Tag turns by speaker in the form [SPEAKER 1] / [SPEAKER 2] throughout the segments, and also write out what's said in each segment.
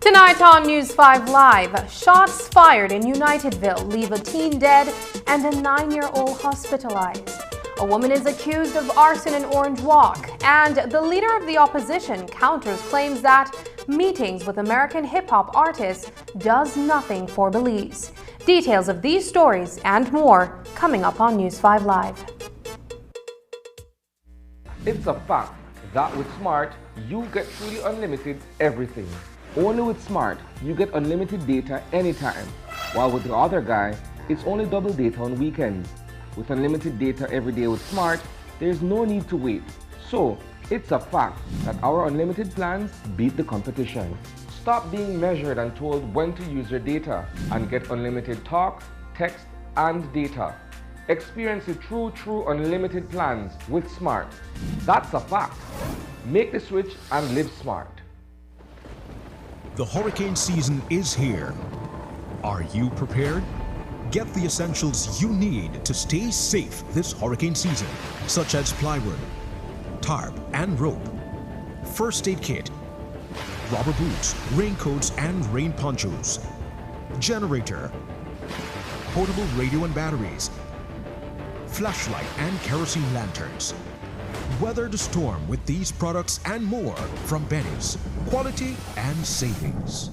[SPEAKER 1] Tonight on News 5 Live, shots fired in Unitedville leave a teen dead and a 9-year-old hospitalized. A woman is accused of arson in Orange Walk, and the leader of the opposition counters claims that meetings with American hip-hop artists does nothing for Belize. Details of these stories and more coming up on News 5 Live.
[SPEAKER 2] It's a fact that with Smart, you get truly unlimited everything. Only with Smart, you get unlimited data anytime, while with the other guy, it's only double data on weekends. With unlimited data every day with Smart, there's no need to wait. So, it's a fact that our unlimited plans beat the competition. Stop being measured and told when to use your data and get unlimited talk, text, and data. Experience the true unlimited plans with Smart. That's a fact. Make the switch and live smart.
[SPEAKER 3] The hurricane season is here. Are you prepared? Get the essentials you need to stay safe this hurricane season, such as plywood, tarp and rope, first aid kit, rubber boots, raincoats and rain ponchos, generator, portable radio and batteries, flashlight and kerosene lanterns. Weather the storm with these products and more from Benny's. Quality and savings.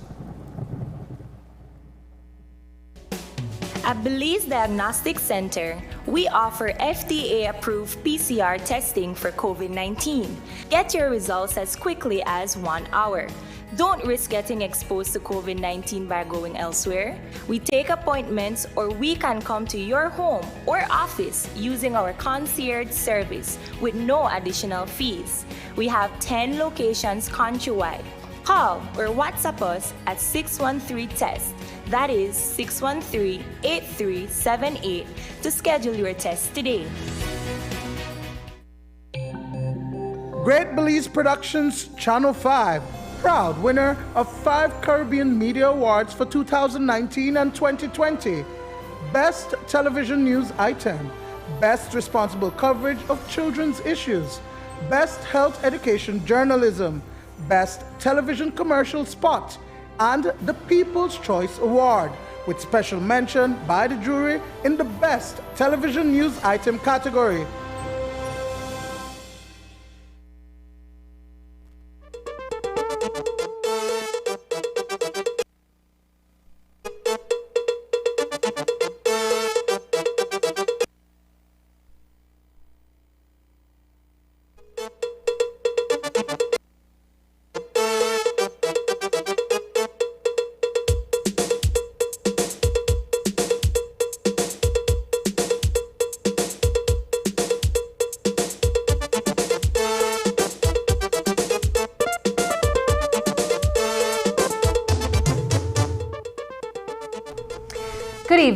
[SPEAKER 4] At Belize Diagnostic Center, we offer FDA-approved PCR testing for COVID-19. Get your results as quickly as 1 hour. Don't risk getting exposed to COVID-19 by going elsewhere. We take appointments, or we can come to your home or office using our concierge service with no additional fees. We have 10 locations countrywide. Call or WhatsApp us at 613-TEST. That is 613-8378 to schedule your test today.
[SPEAKER 5] Great Belize Productions Channel 5, proud winner of 5 Caribbean Media Awards for 2019 and 2020. Best Television News Item, Best Responsible Coverage of Children's Issues, Best Health Education Journalism, Best Television Commercial Spot, and the People's Choice Award, with special mention by the jury in the Best Television News Item category.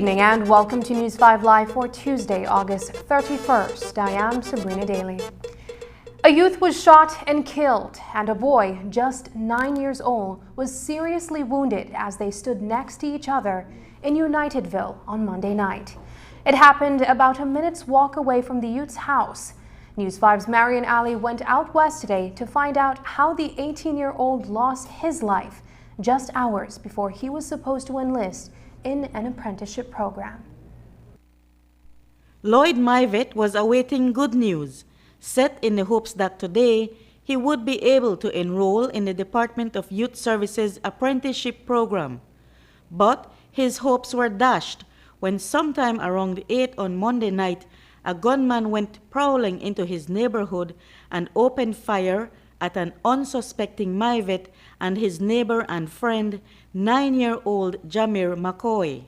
[SPEAKER 1] evening and welcome to News 5 Live for Tuesday, August 31st. I am Sabrina Daly. A youth was shot and killed, and a boy, just 9 years old, was seriously wounded as they stood next to each other in Unitedville on Monday night. It happened about a minute's walk away from the youth's house. News 5's Marion Ali went out west today to find out how the 18-year-old lost his life just hours before he was supposed to enlist in an apprenticeship program.
[SPEAKER 6] Lloyd Myvet was awaiting good news, set in the hopes that today he would be able to enroll in the Department of Youth Services apprenticeship program. But his hopes were dashed when sometime around 8 on Monday night, a gunman went prowling into his neighborhood and opened fire at an unsuspecting Myvet and his neighbor and friend, 9-year-old Jamir McCoy.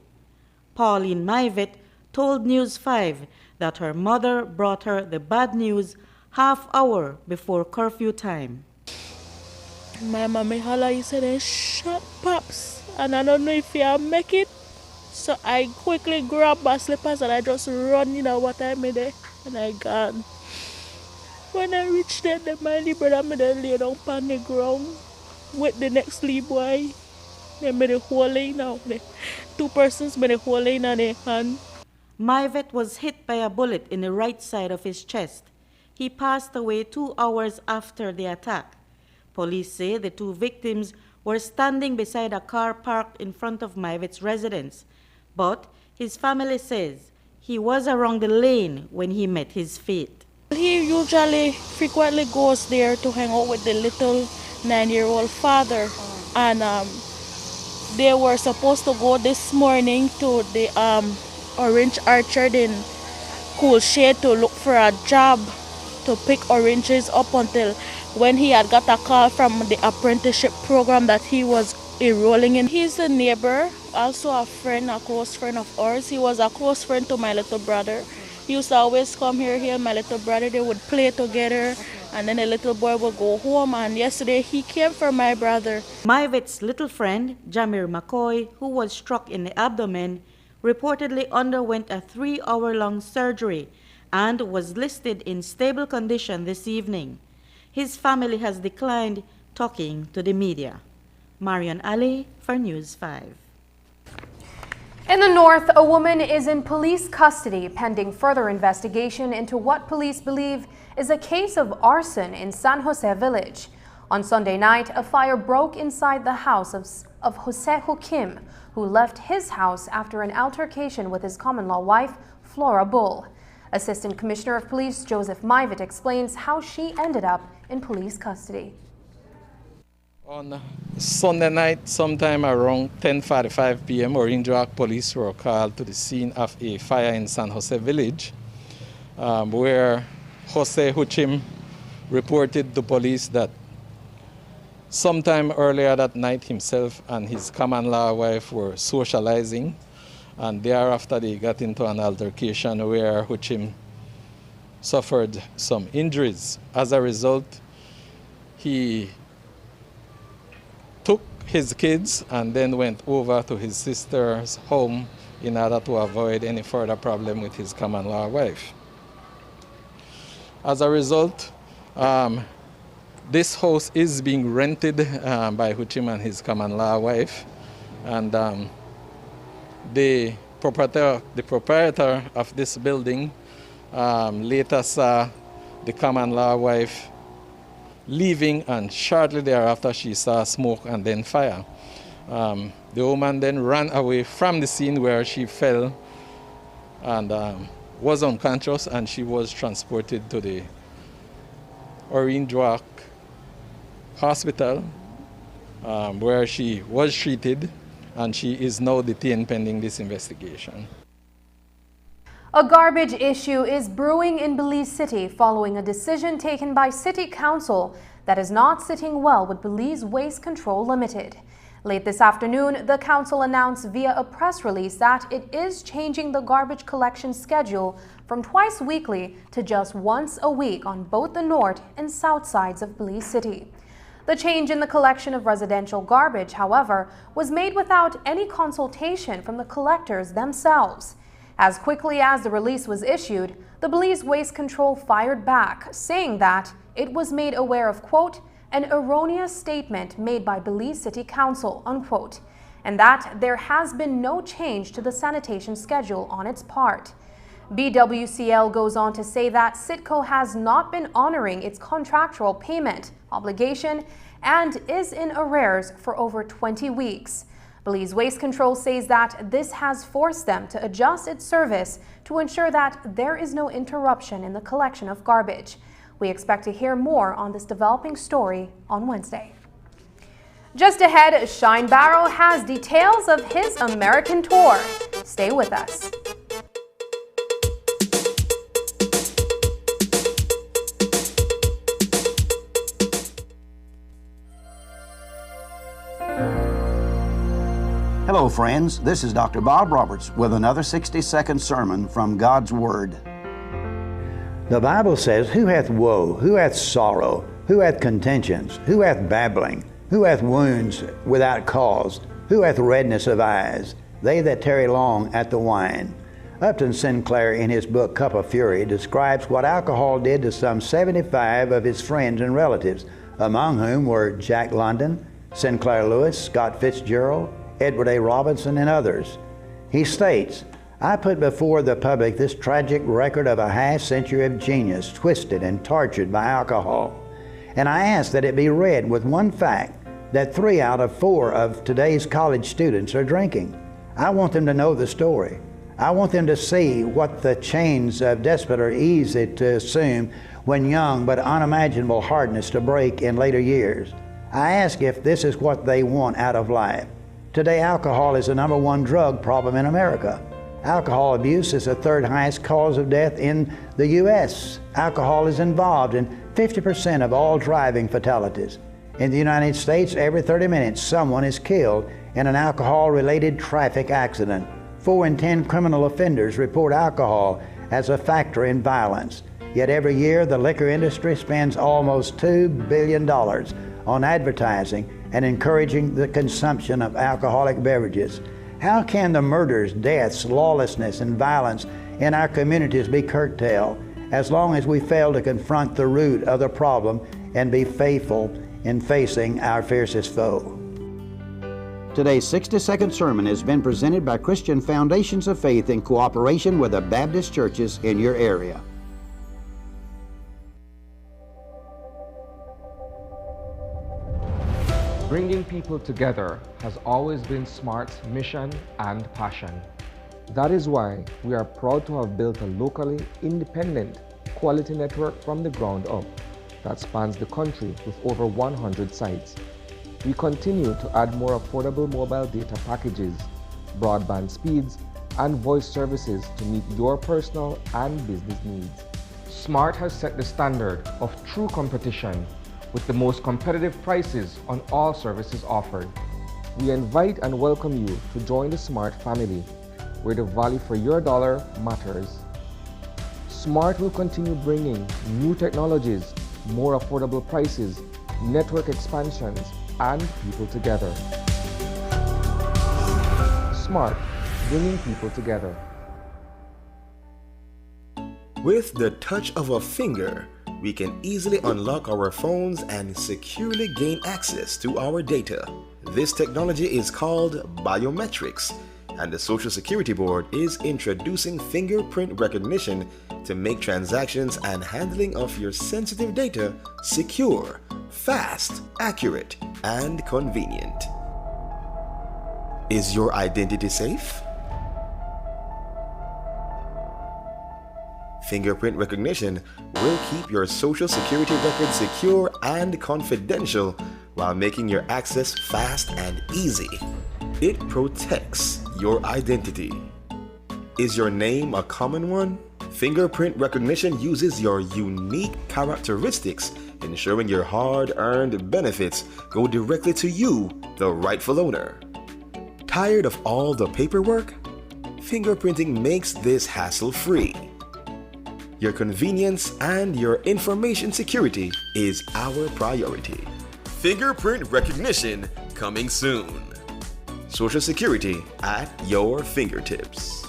[SPEAKER 6] Pauline Myvet told News 5 that her mother brought her the bad news half hour before curfew time.
[SPEAKER 7] My mommy holla, he said, they shot Pops, and I don't know if he'll make it. So I quickly grabbed my slippers and I just run, what I made there, and I gone. When I reached there, my little brother made them lay down on the ground with the next little boy. They made a hole in now. The two persons made a hole in on their hand.
[SPEAKER 6] Myvet was hit by a bullet in the right side of his chest. He passed away 2 hours after the attack. Police say the two victims were standing beside a car parked in front of Myvet's residence, but his family says he was around the lane when he met his fate.
[SPEAKER 7] He usually frequently goes there to hang out with the little 9-year-old father, and they were supposed to go this morning to the Orange Orchard in Cool Shade to look for a job to pick oranges up until when he had got a call from the apprenticeship program that he was enrolling in. He's a neighbor, also a friend, a close friend of ours. He was a close friend to my little brother. He used to always come here, he and my little brother, they would play together, and then the little boy would go home, and yesterday he came for my brother.
[SPEAKER 6] Myvet's little friend, Jamir McCoy, who was struck in the abdomen, reportedly underwent a 3-hour-long surgery and was listed in stable condition this evening. His family has declined talking to the media. Marion Ali for News 5.
[SPEAKER 1] In the north, a woman is in police custody pending further investigation into what police believe is a case of arson in San Jose village. On Sunday night, a fire broke inside the house of Jose Hukim, who left his house after an altercation with his common-law wife, Flora Bull. Assistant Commissioner of Police Joseph Myvet explains how she ended up in police custody.
[SPEAKER 8] On Sunday night, sometime around 10:45 p.m., Orange Walk police were called to the scene of a fire in San Jose village, where Jose Hukim reported to police that sometime earlier that night himself and his common-law wife were socializing, and thereafter they got into an altercation where Hukim suffered some injuries. As a result, he took his kids and then went over to his sister's home in order to avoid any further problem with his common-law wife. As a result, this house is being rented by Hukim and his common-law wife, and the proprietor of this building later saw the common-law wife leaving, and shortly thereafter she saw smoke and then fire. The woman then ran away from the scene where she fell and was unconscious, and she was transported to the Orange Walk Hospital where she was treated, and she is now detained pending this investigation.
[SPEAKER 1] A garbage issue is brewing in Belize City following a decision taken by City Council that is not sitting well with Belize Waste Control Limited. Late this afternoon, the council announced via a press release that it is changing the garbage collection schedule from twice weekly to just once a week on both the north and south sides of Belize City. The change in the collection of residential garbage, however, was made without any consultation from the collectors themselves. As quickly as the release was issued, the Belize Waste Control fired back, saying that it was made aware of, quote, an erroneous statement made by Belize City Council, unquote, and that there has been no change to the sanitation schedule on its part. BWCL goes on to say that Citco has not been honoring its contractual payment obligation and is in arrears for over 20 weeks. Belize Waste Control says that this has forced them to adjust its service to ensure that there is no interruption in the collection of garbage. We expect to hear more on this developing story on Wednesday. Just ahead, Dean Barrow has details of his American tour. Stay with us.
[SPEAKER 9] Hello, friends. This is Dr. Bob Roberts with another 60-second sermon from God's Word.
[SPEAKER 10] The Bible says, who hath woe, who hath sorrow, who hath contentions, who hath babbling, who hath wounds without cause, who hath redness of eyes, they that tarry long at the wine. Upton Sinclair, in his book Cup of Fury, describes what alcohol did to some 75 of his friends and relatives, among whom were Jack London, Sinclair Lewis, Scott Fitzgerald, Edward A. Robinson, and others. He states, I put before the public this tragic record of a half-century of genius twisted and tortured by alcohol. And I ask that it be read with one fact, that 3 out of 4 of today's college students are drinking. I want them to know the story. I want them to see what the chains of despot are easy to assume when young, but unimaginable hardness to break in later years. I ask if this is what they want out of life. Today, alcohol is the #1 drug problem in America. Alcohol abuse is the 3rd highest cause of death in the U.S. Alcohol is involved in 50% of all driving fatalities. In the United States, every 30 minutes, someone is killed in an alcohol-related traffic accident. 4 in 10 criminal offenders report alcohol as a factor in violence. Yet every year, the liquor industry spends almost $2 billion on advertising and encouraging the consumption of alcoholic beverages. How can the murders, deaths, lawlessness, and violence in our communities be curtailed as long as we fail to confront the root of the problem and be faithful in facing our fiercest foe?
[SPEAKER 9] Today's 60-second sermon has been presented by Christian Foundations of Faith in cooperation with the Baptist churches in your area.
[SPEAKER 2] Bringing people together has always been SMART's mission and passion. That is why we are proud to have built a locally independent quality network from the ground up that spans the country with over 100 sites. We continue to add more affordable mobile data packages, broadband speeds, and voice services to meet your personal and business needs. SMART has set the standard of true competition with the most competitive prices on all services offered. We invite and welcome you to join the SMART family, where the value for your dollar matters. SMART will continue bringing new technologies, more affordable prices, network expansions, and people together. SMART, bringing people together.
[SPEAKER 11] With the touch of a finger, we can easily unlock our phones and securely gain access to our data. This technology is called biometrics, and the Social Security Board is introducing fingerprint recognition to make transactions and handling of your sensitive data secure, fast, accurate, and convenient. Is your identity safe? Fingerprint recognition will keep your Social Security record secure and confidential while making your access fast and easy. It protects your identity. Is your name a common one? Fingerprint recognition uses your unique characteristics, ensuring your hard-earned benefits go directly to you, the rightful owner. Tired of all the paperwork? Fingerprinting makes this hassle-free. Your convenience and your information security is our priority. fingerprint recognition coming soon. Social Security at your fingertips.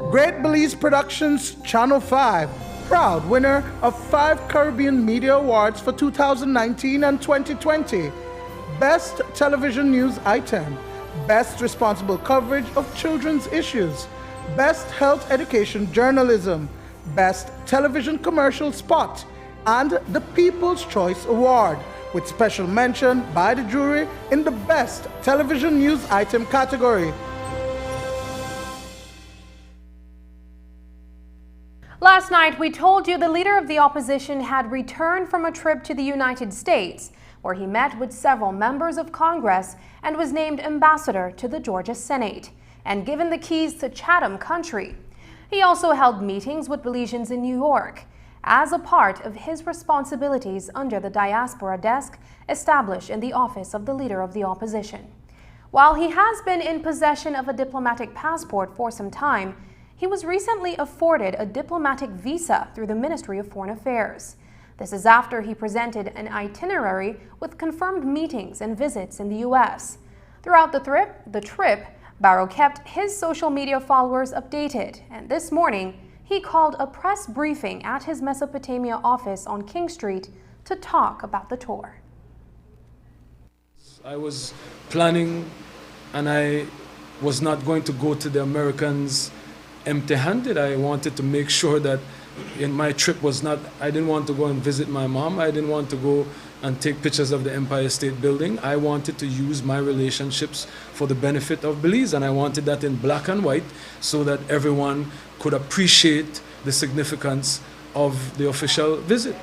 [SPEAKER 5] Great Belize Productions Channel 5, proud winner of 5 Caribbean Media Awards for 2019 and 2020. Best Television News Item, Best Responsible Coverage of Children's Issues, Best Health Education Journalism, Best Television Commercial Spot, and the People's Choice Award, with special mention by the jury in the Best Television News Item category.
[SPEAKER 1] Last night, we told you the leader of the opposition had returned from a trip to the United States, where he met with several members of Congress and was named ambassador to the Georgia Senate and given the keys to Chatham Country. He also held meetings with Belizeans in New York as a part of his responsibilities under the diaspora desk established in the office of the leader of the opposition. While he has been in possession of a diplomatic passport for some time, he was recently afforded a diplomatic visa through the Ministry of Foreign Affairs. This is after he presented an itinerary with confirmed meetings and visits in the U.S. Throughout the trip, Barrow kept his social media followers updated, and this morning he called a press briefing at his Mesopotamia office on King Street to talk about the tour.
[SPEAKER 12] I was planning, and I was not going to go to the Americans empty-handed. I wanted to make sure that in my trip was not, I didn't want to go and visit my mom. I didn't want to go and take pictures of the Empire State Building. I wanted to use my relationships for the benefit of Belize, and I wanted that in black and white so that everyone could appreciate the significance of the official visit.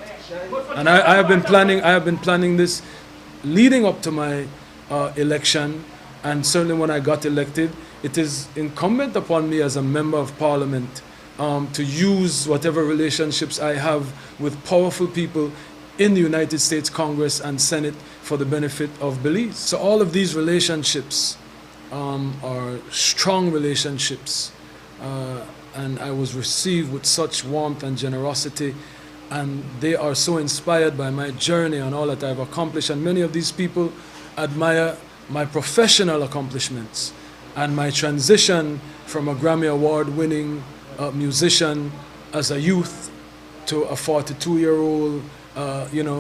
[SPEAKER 12] And I have been planning this leading up to my election, and certainly when I got elected. It is incumbent upon me as a member of Parliament to use whatever relationships I have with powerful people in the United States Congress and Senate for the benefit of Belize. So all of these relationships are strong relationships, and I was received with such warmth and generosity, and they are so inspired by my journey and all that I've accomplished. And many of these people admire my professional accomplishments and my transition from a Grammy Award-winning musician as a youth to a 42-year-old,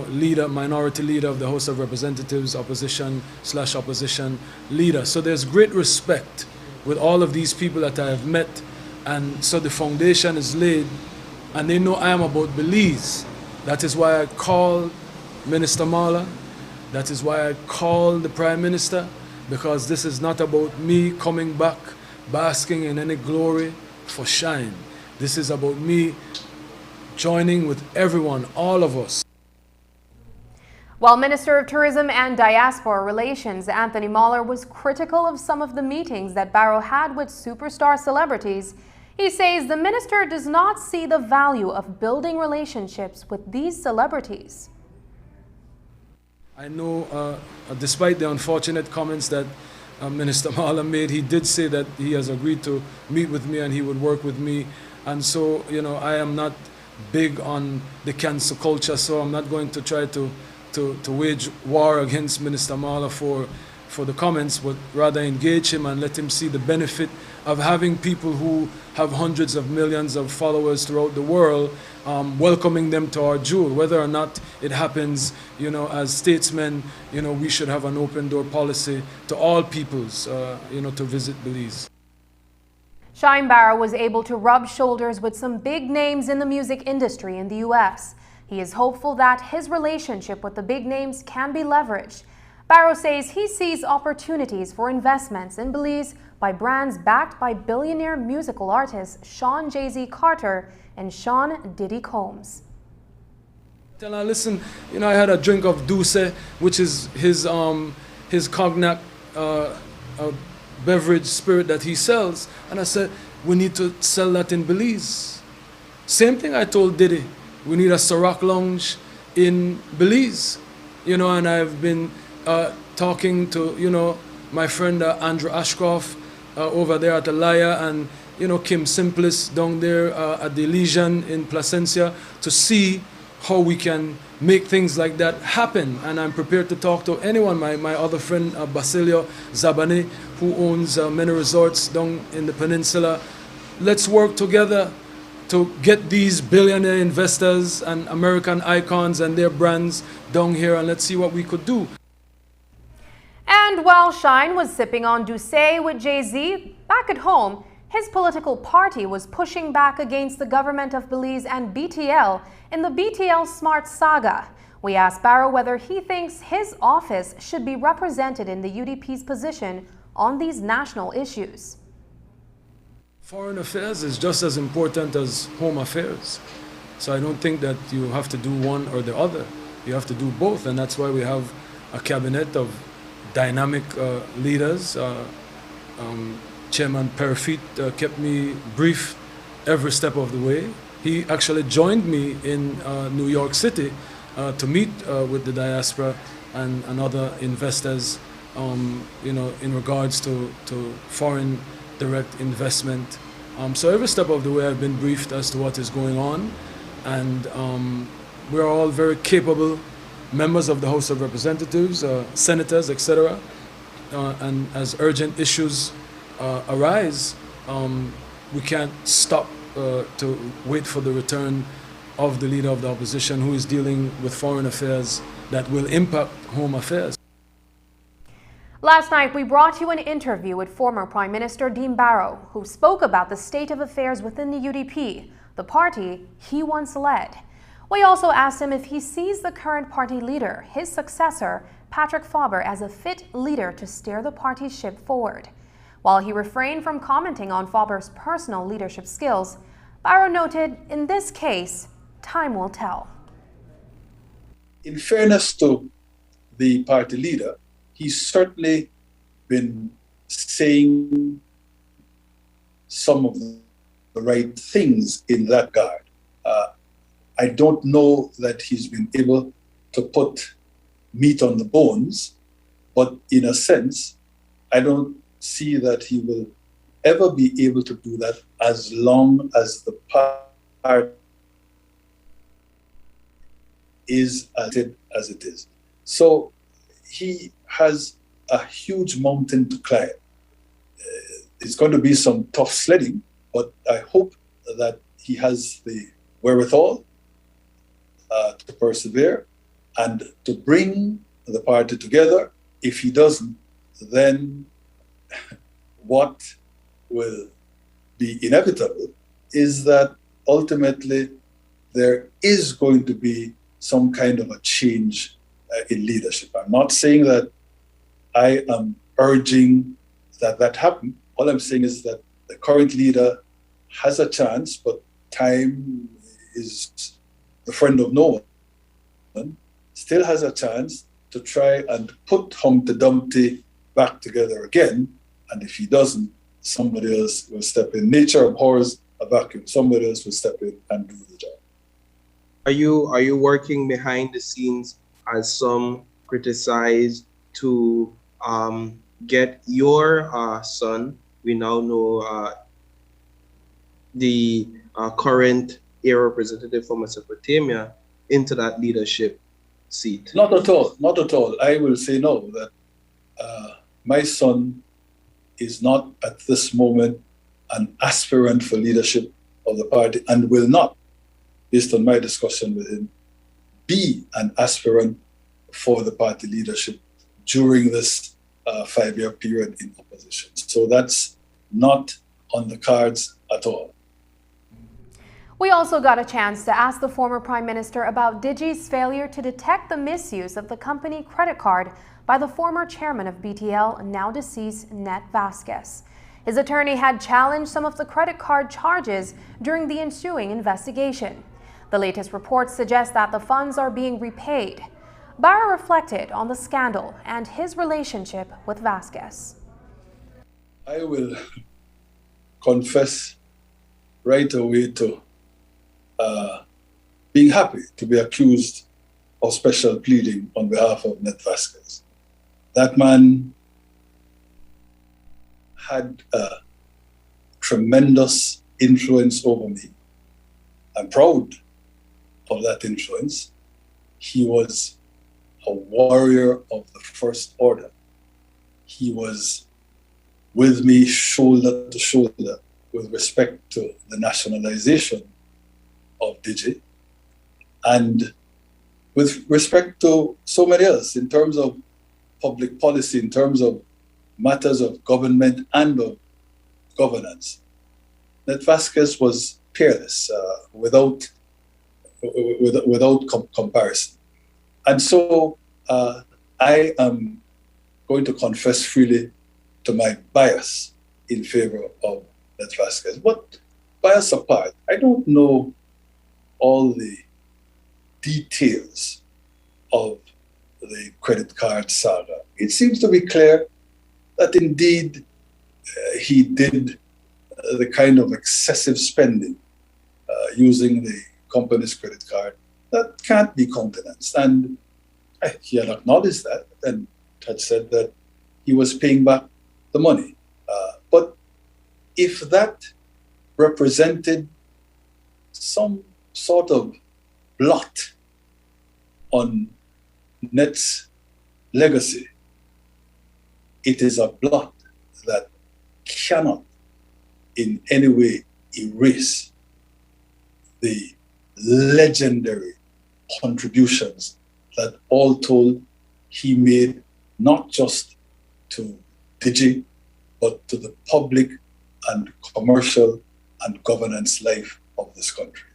[SPEAKER 12] leader, minority leader of the House of Representatives, opposition/opposition leader. So there's great respect with all of these people that I have met, and so the foundation is laid, and they know I am about Belize. That is why I called Minister Marla. That is why I called the Prime Minister, because this is not about me coming back, basking in any glory for shine. This is about me joining with everyone, all of us.
[SPEAKER 1] While Minister of Tourism and Diaspora Relations Anthony Mahler was critical of some of the meetings that Barrow had with superstar celebrities, he says the minister does not see the value of building relationships with these celebrities.
[SPEAKER 12] I know, despite the unfortunate comments that Minister Mahler made, he did say that he has agreed to meet with me and he would work with me. And so, I am not big on the cancel culture, so I'm not going to try to wage war against Minister Mahler for the comments, but rather engage him and let him see the benefit of having people who have hundreds of millions of followers throughout the world, welcoming them to our jewel. Whether or not it happens, as statesmen, we should have an open door policy to all peoples, to visit Belize.
[SPEAKER 1] Shine Barrow was able to rub shoulders with some big names in the music industry in the U.S. He is hopeful that his relationship with the big names can be leveraged. Barrow says he sees opportunities for investments in Belize by brands backed by billionaire musical artists Sean Jay-Z Carter and Sean Diddy Combs.
[SPEAKER 12] Tell her, listen, I had a drink of Douce, which is his cognac beverage spirit that he sells, and I said, we need to sell that in Belize. Same thing I told Diddy, we need a Ciroc lounge in Belize, and I've been talking to, my friend Andrew Ashcroft over there at Alaya, and, Kim Simplis down there at the Elysian in Placencia, to see how we can make things like that happen. And I'm prepared to talk to anyone. My other friend, Basilio Zabane, who owns many resorts down in the peninsula. Let's work together to get these billionaire investors and American icons and their brands down here, and let's see what we could do.
[SPEAKER 1] And while Shine was sipping on Douce with Jay-Z, back at home, his political party was pushing back against the government of Belize and BTL in the BTL Smart saga. We asked Barrow whether he thinks his office should be represented in the UDP's position on these national issues.
[SPEAKER 12] Foreign affairs is just as important as home affairs. So I don't think that you have to do one or the other. You have to do both, and that's why we have a cabinet of dynamic leaders. Chairman Perifit kept me brief every step of the way. He actually joined me in New York City to meet with the diaspora and other investors, in regards to foreign direct investment. So every step of the way I've been briefed as to what is going on, and we're all very capable members of the House of Representatives, senators, etc. And as urgent issues arise, we can't stop to wait for the return of the leader of the opposition who is dealing with foreign affairs that will impact home affairs.
[SPEAKER 1] Last night, we brought you an interview with former Prime Minister Dean Barrow, who spoke about the state of affairs within the UDP, the party he once led. We also asked him if he sees the current party leader, his successor, Patrick Faber, as a fit leader to steer the party's ship forward. While he refrained from commenting on Faber's personal leadership skills, Barrow noted, in this case, time will tell.
[SPEAKER 13] In fairness to the party leader, he's certainly been saying some of the right things in that regard. I don't know that he's been able to put meat on the bones, but in a sense, I don't see that he will ever be able to do that as long as the party is as it is. So he has a huge mountain to climb. It's going to be some tough sledding, but I hope that he has the wherewithal to persevere and to bring the party together. If he doesn't, then what will be inevitable is that ultimately there is going to be some kind of a change in leadership. I'm not saying that I am urging that happen. All I'm saying is that the current leader has a chance, but time is the friend of no one, still has a chance to try and put Humpty Dumpty back together again. And if he doesn't, somebody else will step in. Nature abhors a vacuum. Somebody else will step in and do the job.
[SPEAKER 14] Are you working behind the scenes, as some criticize, to get your son, we now know the current air representative from Mesopotamia, into that leadership seat?
[SPEAKER 13] Not at all, not at all. I will say no, that my son is not at this moment an aspirant for leadership of the party, and will not, based on my discussion with him, be an aspirant for the party leadership during this 5-year period in opposition. So that's not on the cards at all.
[SPEAKER 1] We also got a chance to ask the former Prime Minister about Digi's failure to detect the misuse of the company credit card by the former chairman of BTL, now deceased Ned Vasquez. His attorney had challenged some of the credit card charges during the ensuing investigation. The latest reports suggest that the funds are being repaid. Barrow reflected on the scandal and his relationship with Vasquez.
[SPEAKER 13] I will confess right away to being happy to be accused of special pleading on behalf of Ned Vasquez. That man had a tremendous influence over me. I'm proud of that influence. He was a warrior of the first order. He was with me shoulder to shoulder with respect to the nationalization of Digi and with respect to so many others in terms of public policy, in terms of matters of government and of governance. Ned Vasquez was peerless, without comparison. And so I am going to confess freely to my bias in favor of Ned Vasquez. But bias apart, I don't know all the details of the credit card saga. It seems to be clear that indeed he did the kind of excessive spending using the company's credit card that can't be countenanced. And he had acknowledged that and had said that he was paying back the money. But if that represented some sort of blot on Ned's legacy, it is a blot that cannot in any way erase the legendary contributions that all told he made, not just to Digi, but to the public and commercial and governance life of this country.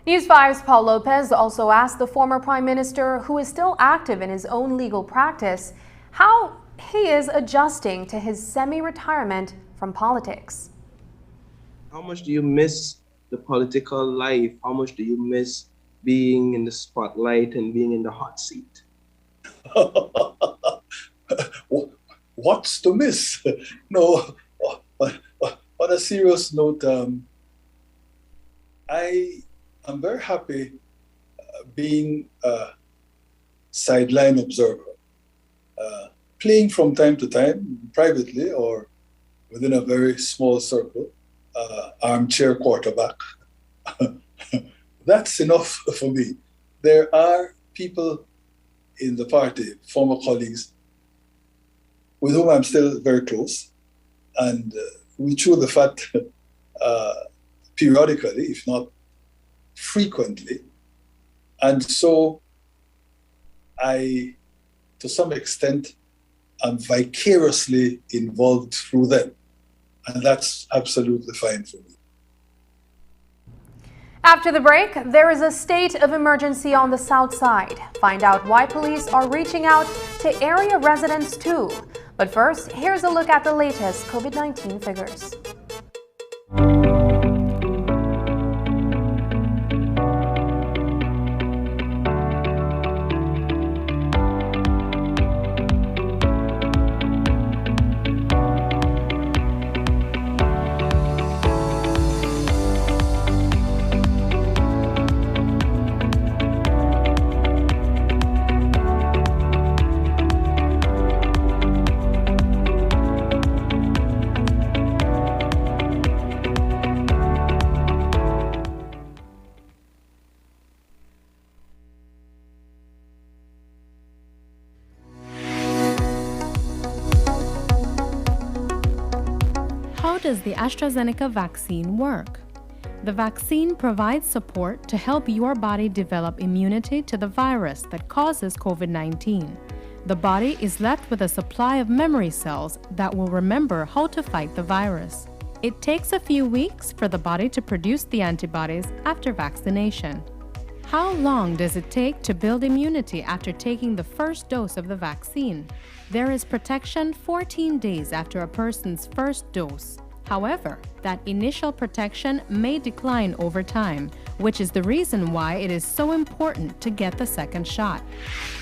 [SPEAKER 1] News 5's Paul Lopez also asked the former Prime Minister, who is still active in his own legal practice, how he is adjusting to his semi-retirement from politics.
[SPEAKER 14] How much do you miss the political life? How much do you miss being in the spotlight and being in the hot seat?
[SPEAKER 13] What's to miss? No, on a serious note, I am very happy being a sideline observer, playing from time to time, privately or within a very small circle, armchair quarterback. That's enough for me. There are people in the party, former colleagues, with whom I'm still very close, and we chew the fat periodically, if not frequently. And so I, to some extent, am vicariously involved through them. And that's absolutely fine for me.
[SPEAKER 1] After the break, there is a state of emergency on the south side. Find out why police are reaching out to area residents too. But first, here's a look at the latest COVID-19 figures.
[SPEAKER 15] How does the AstraZeneca vaccine work? The vaccine provides support to help your body develop immunity to the virus that causes COVID-19. The body is left with a supply of memory cells that will remember how to fight the virus. It takes a few weeks for the body to produce the antibodies after vaccination. How long does it take to build immunity after taking the first dose of the vaccine? There is protection 14 days after a person's first dose. However, that initial protection may decline over time, which is the reason why it is so important to get the second shot.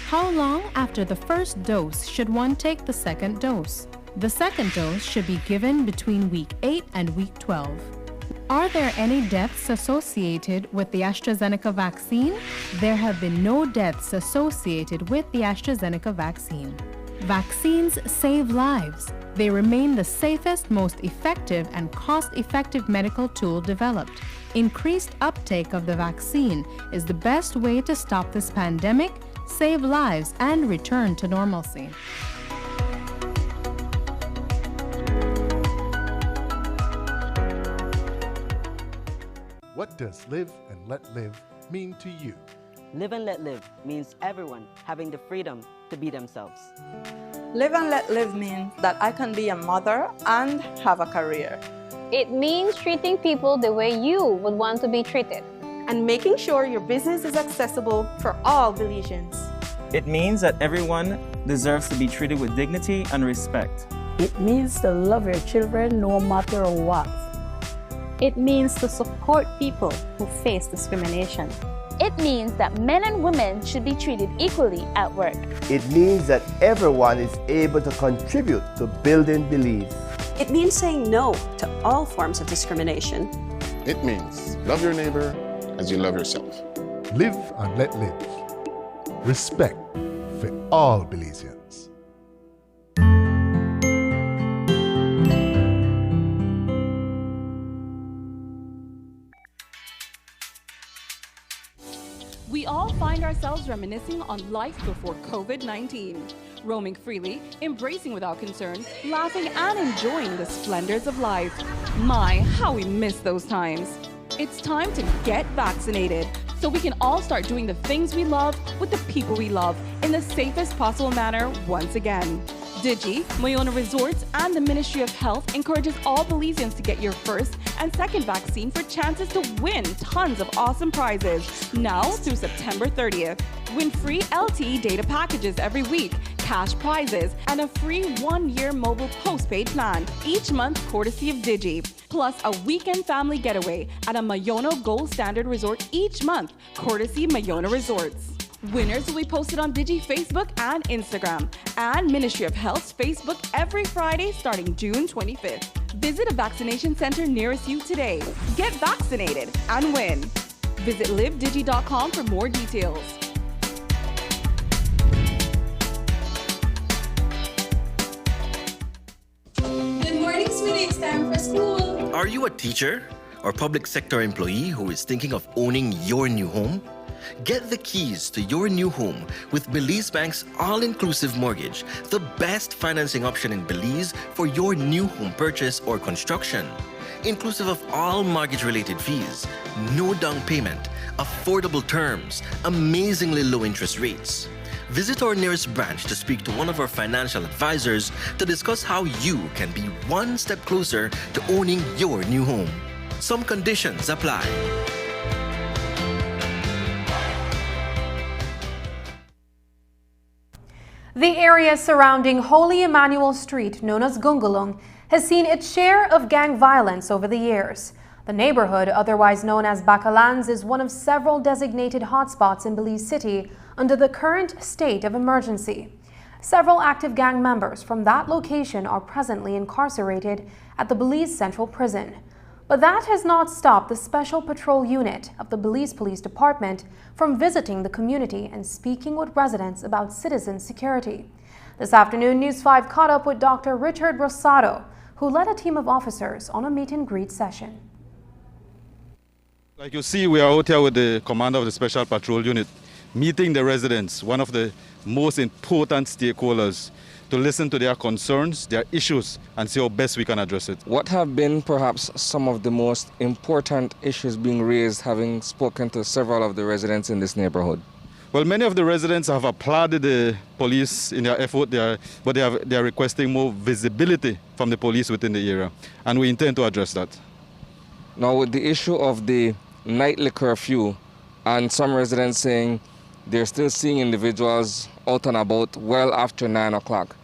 [SPEAKER 15] How long after the first dose should one take the second dose? The second dose should be given between week 8 and week 12. Are there any deaths associated with the AstraZeneca vaccine? There have been no deaths associated with the AstraZeneca vaccine. Vaccines save lives. They remain the safest, most effective, and cost-effective medical tool developed. increased uptake of the vaccine is the best way to stop this pandemic, save lives, and return to normalcy.
[SPEAKER 16] What does live and let live mean to you?
[SPEAKER 17] Live and let live means everyone having the freedom to be themselves.
[SPEAKER 18] Live and let live means that I can be a mother and have a career.
[SPEAKER 19] It means treating people the way you would want to be treated.
[SPEAKER 20] And making sure your business is accessible for all Belizeans.
[SPEAKER 21] It means that everyone deserves to be treated with dignity and respect.
[SPEAKER 22] It means to love your children no matter what.
[SPEAKER 23] It means to support people who face discrimination.
[SPEAKER 24] It means that men and women should be treated equally at work.
[SPEAKER 25] It means that everyone is able to contribute to building Belize.
[SPEAKER 26] It means saying no to all forms of discrimination.
[SPEAKER 27] It means love your neighbor as you love yourself.
[SPEAKER 16] Live and let live. Respect for all Belizeans.
[SPEAKER 28] We all find ourselves reminiscing on life before COVID-19, roaming freely, embracing without concern, laughing and enjoying the splendors of life. My, how we miss those times. It's time to get vaccinated so we can all start doing the things we love with the people we love in the safest possible manner once again. Digi, Mayona Resorts, and the Ministry of Health encourages all Belizeans to get your first and second vaccine for chances to win tons of awesome prizes now through September 30th. Win free LTE data packages every week, cash prizes, and a free 1-year mobile postpaid plan each month courtesy of Digi. Plus a weekend family getaway at a Mayona Gold Standard Resort each month courtesy Mayona Resorts. Winners will be posted on Digi Facebook and Instagram and Ministry of Health's Facebook every Friday starting June 25th. Visit a vaccination center nearest you today. Get vaccinated and win. Visit livedigi.com for more details.
[SPEAKER 29] Good morning, sweetie. It's time for school.
[SPEAKER 30] Are you a teacher or public sector employee who is thinking of owning your new home? Get the keys to your new home with Belize Bank's all-inclusive mortgage, the best financing option in Belize for your new home purchase or construction. Inclusive of all mortgage-related fees, no down payment, affordable terms, amazingly low interest rates. Visit our nearest branch to speak to one of our financial advisors to discuss how you can be one step closer to owning your new home. Some conditions apply.
[SPEAKER 1] The area surrounding Holy Emmanuel Street, known as Gungulung, has seen its share of gang violence over the years. The neighborhood, otherwise known as Bacalans, is one of several designated hotspots in Belize City under the current state of emergency. Several active gang members from that location are presently incarcerated at the Belize Central Prison. But that has not stopped the Special Patrol Unit of the Belize Police Department from visiting the community and speaking with residents about citizen security. This afternoon, News 5 caught up with Dr. Richard Rosado, who led a team of officers on a meet-and-greet session.
[SPEAKER 31] Like you see, we are out here with the commander of the Special Patrol Unit, meeting the residents, one of the most important stakeholders, to listen to their concerns, their issues, and see how best we can address it.
[SPEAKER 32] What have been perhaps some of the most important issues being raised, having spoken to several of the residents in this neighborhood?
[SPEAKER 31] Well, many of the residents have applauded the police in their effort, but they are requesting more visibility from the police within the area, and we intend to address that.
[SPEAKER 32] Now, with the issue of the nightly curfew, and some residents saying they're still seeing individuals out and about well after 9 o'clock.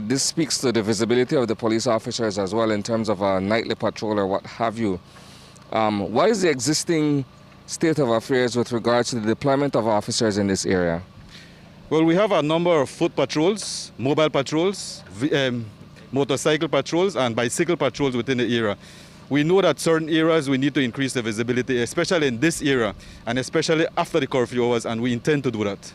[SPEAKER 32] This speaks to the visibility of the police officers as well in terms of a nightly patrol or what have you. What is the existing state of affairs with regards to the deployment of officers in this area?
[SPEAKER 31] Well, we have a number of foot patrols, mobile patrols, motorcycle patrols, and bicycle patrols within the area. We know that certain areas we need to increase the visibility, especially in this area, and especially after the curfew hours, and we intend to do that.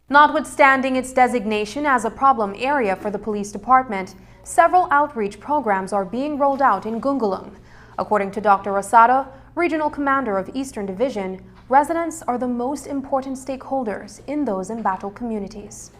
[SPEAKER 1] Notwithstanding its designation as a problem area for the police department, several outreach programs are being rolled out in Gungulung. According to Dr. Rosado, Regional Commander of Eastern Division, residents are the most important stakeholders in those embattled communities.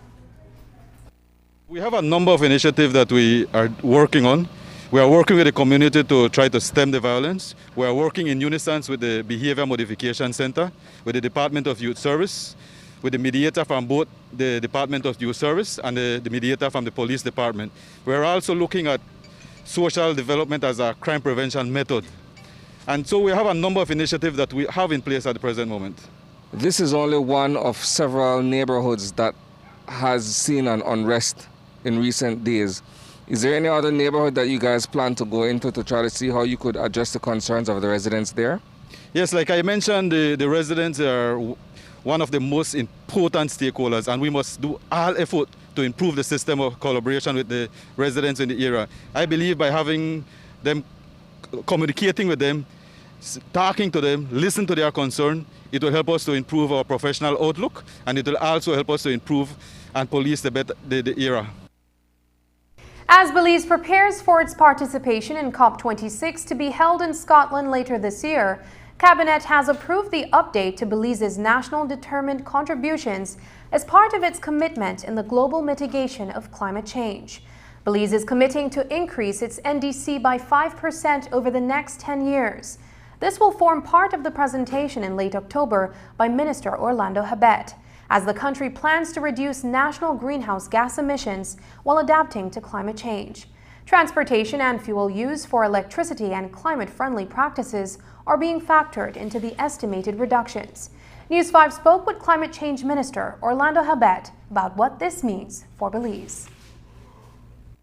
[SPEAKER 31] We have a number of initiatives that we are working on. We are working with the community to try to stem the violence. We are working in unison with the Behavior Modification Center, with the Department of Youth Service, with the mediator from both the Department of Youth Service and the mediator from the Police Department. We're also looking at social development as a crime prevention method. And so we have a number of initiatives that we have in place at the present moment.
[SPEAKER 32] This is only one of several neighborhoods that has seen an unrest in recent days. Is there any other neighborhood that you guys plan to go into to try to see how you could address the concerns of the residents there?
[SPEAKER 31] Yes, like I mentioned, the residents are one of the most important stakeholders, and we must do all effort to improve the system of collaboration with the residents in the area. I believe by having them, communicating with them, talking to them, listen to their concern, it will help us to improve our professional outlook, and it will also help us to improve and police the area.
[SPEAKER 1] As Belize prepares for its participation in COP26 to be held in Scotland later this year, Cabinet has approved the update to Belize's national determined contributions as part of its commitment in the global mitigation of climate change. Belize is committing to increase its NDC by 5% over the next 10 years. This will form part of the presentation in late October by Minister Orlando Habet, as the country plans to reduce national greenhouse gas emissions while adapting to climate change. Transportation and fuel use for electricity and climate-friendly practices are being factored into the estimated reductions. News 5 spoke with Climate Change Minister Orlando Habet about what this means for Belize.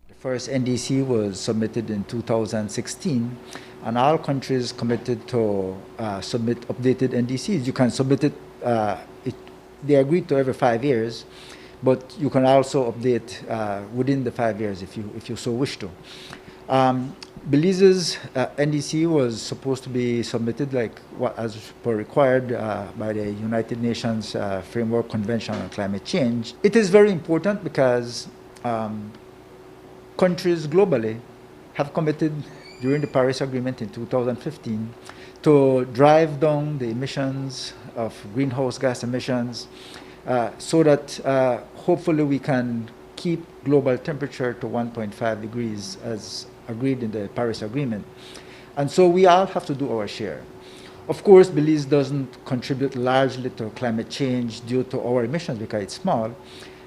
[SPEAKER 2] The first NDC was submitted in 2016, and all countries committed to submit updated NDCs. You can submit it, they agreed to every 5 years, but you can also update within the 5 years if you so wish to. Belize's NDC was supposed to be submitted as per required by the United Nations Framework Convention on Climate Change. It is very important because countries globally have committed during the Paris Agreement in 2015 to drive down the emissions of greenhouse gas emissions so that hopefully we can keep global temperature to 1.5 degrees as agreed in the Paris Agreement. And so we all have to do our share. Of course, Belize doesn't contribute largely to climate change due to our emissions because it's small.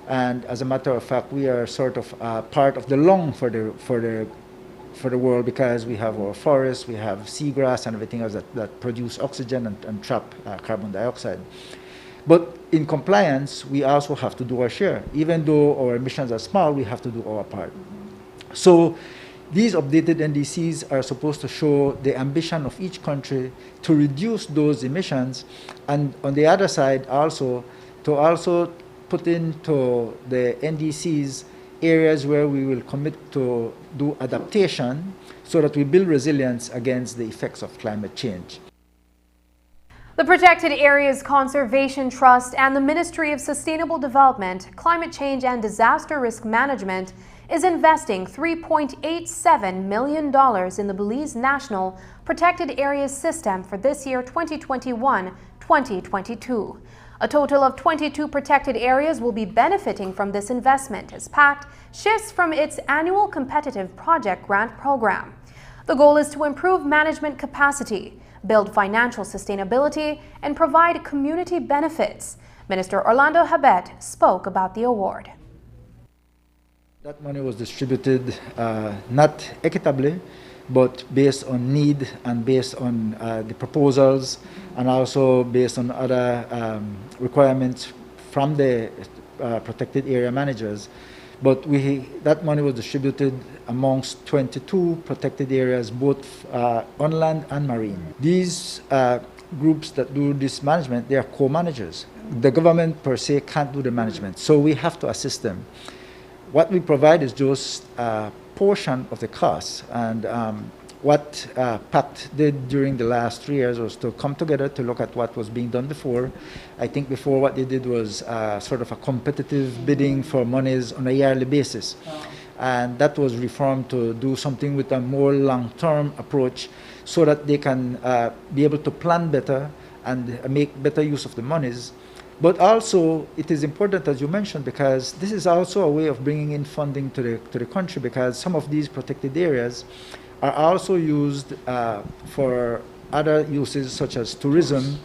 [SPEAKER 2] And as a matter of fact, we are sort of part of the lung for the world because we have our forests, we have seagrass and everything else that produce oxygen and trap carbon dioxide. But in compliance, we also have to do our share. Even though our emissions are small, we have to do our part. So these updated NDCs are supposed to show the ambition of each country to reduce those emissions, and on the other side also to put into the NDCs areas where we will commit to do adaptation so that we build resilience against the effects of climate change.
[SPEAKER 1] The Protected Areas Conservation Trust and the Ministry of Sustainable Development, Climate Change and Disaster Risk Management is investing $3.87 million in the Belize National Protected Areas System for this year 2021-2022. A total of 22 protected areas will be benefiting from this investment as PACT shifts from its annual competitive project grant program. The goal is to improve management capacity, build financial sustainability, and provide community benefits. Minister Orlando Habet spoke about the award.
[SPEAKER 2] That money was distributed not equitably, but based on need and based on the proposals and also based on other requirements from the protected area managers. But that money was distributed amongst 22 protected areas, both on land and marine. These groups that do this management, they are co-managers. The government per se can't do the management, so we have to assist them. What we provide is just a portion of the cost, and what PACT did during the last 3 years was to come together to look at what was being done before. I think before what they did was sort of a competitive bidding for monies on a yearly basis. and that was reformed to do something with a more long-term approach so that they can be able to plan better and make better use of the monies. But also, it is important, as you mentioned, because this is also a way of bringing in funding to the country, because some of these protected areas are also used for other uses such as tourism.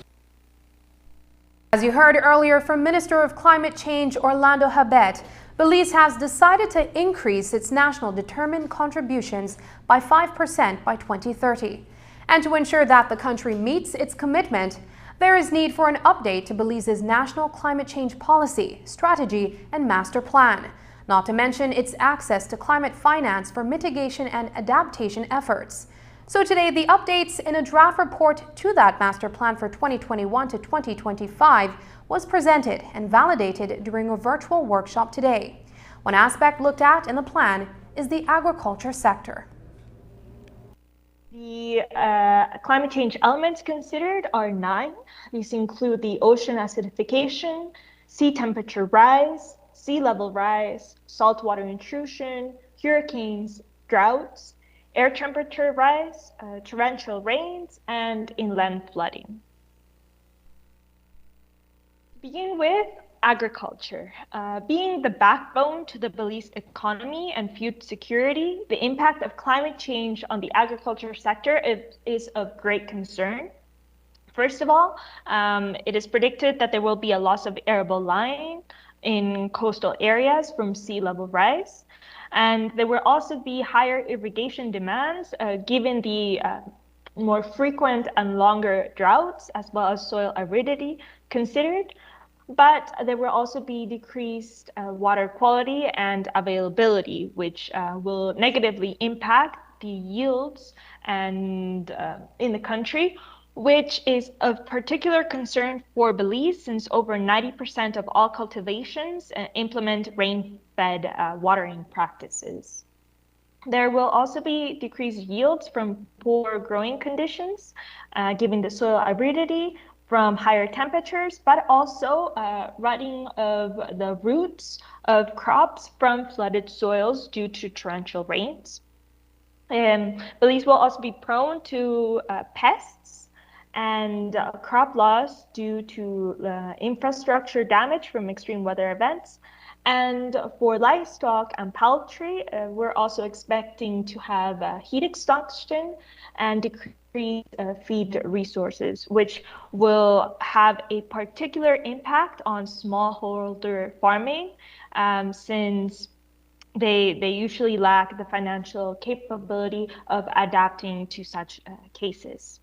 [SPEAKER 1] As you heard earlier from Minister of Climate Change Orlando Habet, Belize has decided to increase its national determined contributions by 5% by 2030. And to ensure that the country meets its commitment, there is need for an update to Belize's national climate change policy, strategy, and master plan, not to mention its access to climate finance for mitigation and adaptation efforts. So today, the updates in a draft report to that master plan for 2021 to 2025 was presented and validated during a virtual workshop today. One aspect looked at in the plan is the agriculture sector.
[SPEAKER 3] The climate change elements considered are 9. These include the ocean acidification, sea temperature rise, sea level rise, saltwater intrusion, hurricanes, droughts, air temperature rise, torrential rains, and inland flooding. To begin with, agriculture. Being the backbone to the Belize economy and food security, the impact of climate change on the agriculture sector is of great concern. First of all, it is predicted that there will be a loss of arable land in coastal areas from sea level rise. And there will also be higher irrigation demands given the more frequent and longer droughts, as well as soil aridity considered. But there will also be decreased water quality and availability, which will negatively impact the yields and in the country, which is of particular concern for Belize since over 90% of all cultivations implement rain-fed watering practices. There will also be decreased yields from poor growing conditions, given the soil aridity from higher temperatures, but also rotting of the roots of crops from flooded soils due to torrential rains. Belize will also be prone to pests and crop loss due to infrastructure damage from extreme weather events. And for livestock and poultry, we're also expecting to have heat exhaustion and decreased feed resources, which will have a particular impact on smallholder farming since they usually lack the financial capability of adapting to such cases.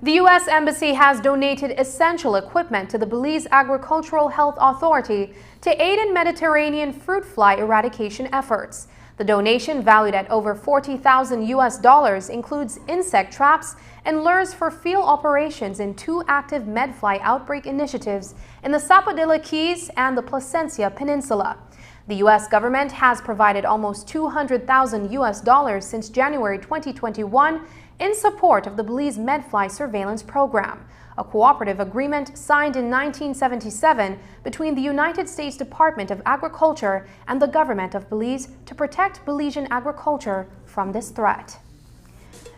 [SPEAKER 1] The U.S. Embassy has donated essential equipment to the Belize Agricultural Health Authority to aid in Mediterranean fruit fly eradication efforts. The donation, valued at over $40,000, includes insect traps and lures for field operations in 2 active medfly outbreak initiatives in the Sapodilla Keys and the Placencia Peninsula. The U.S. government has provided almost $200,000 since January 2021 in support of the Belize Medfly Surveillance Program, a cooperative agreement signed in 1977 between the United States Department of Agriculture and the government of Belize to protect Belizean agriculture from this threat.